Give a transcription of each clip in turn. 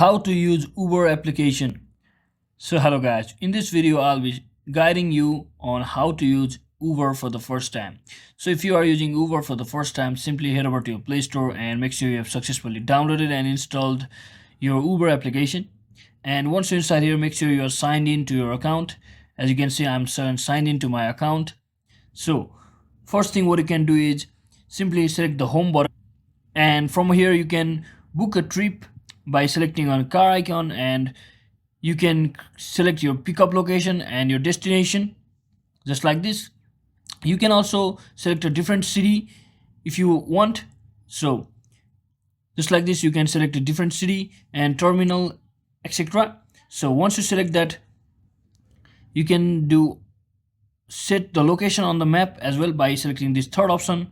How to use Uber application. So hello guys, in this video I'll be guiding you on how to use Uber for the first time. So if you are using Uber for the first time, simply head over to your Play Store and make sure you have successfully downloaded and installed your Uber application. And once you're inside here, make sure you are signed in to your account. As you can see, I'm signed into my account. So first thing what you can do is simply select the home button, and from here you can book a trip by selecting on car icon, and you can select your pickup location and your destination just like this. You can also select a different city if you want. So just like this, you can select a different city and terminal, etc. So once you select that, you can do set the location on the map as well by selecting this third option.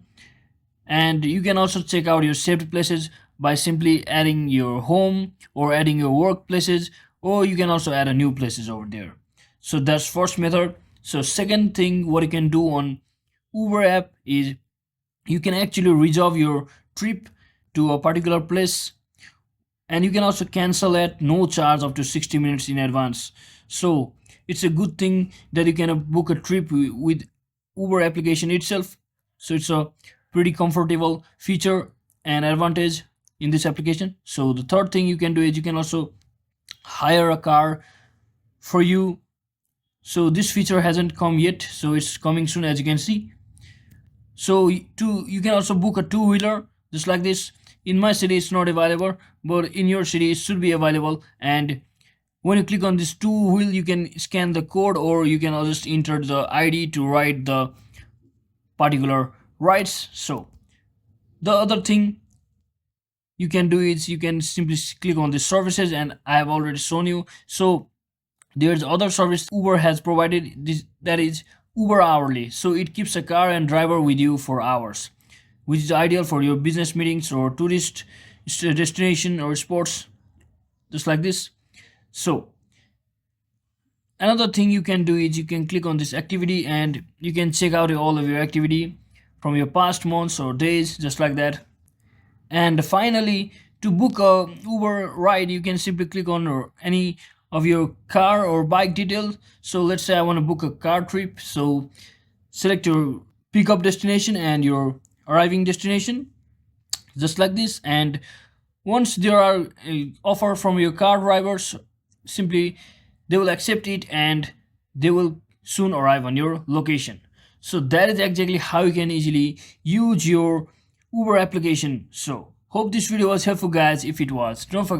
And you can also check out your saved places by simply adding your home or adding your workplaces, or you can also add a new places over there. So that's first method. So second thing what you can do on Uber app is you can actually reserve your trip to a particular place, and you can also cancel at no charge up to 60 minutes in advance. So it's a good thing that you can book a trip with Uber application itself. So it's a pretty comfortable feature and advantage in this application. So the third thing you can do is you can also hire a car for you. So this feature hasn't come yet, so it's coming soon, as you can see. So you can also book a two-wheeler just like this. In my city it's not available, but in your city it should be available. And when you click on this two-wheel, you can scan the code, or you can just enter the ID to write the particular rides. So the other thing you can do is you can simply click on the services, and I have already shown you. So there's other service Uber has provided, this that is Uber Hourly. So it keeps a car and driver with you for hours, which is ideal for your business meetings or tourist destination or sports just like this. So another thing you can do is you can click on this activity, and you can check out all of your activity from your past months or days just like that. And finally, to book a Uber ride, you can simply click on any of your car or bike details. So let's say I want to book a car trip. So select your pickup destination and your arriving destination just like this. And once there are offer from your car drivers, simply they will accept it and they will soon arrive on your location. So that is exactly how you can easily use your Uber application. So hope this video was helpful guys. If it was, don't forget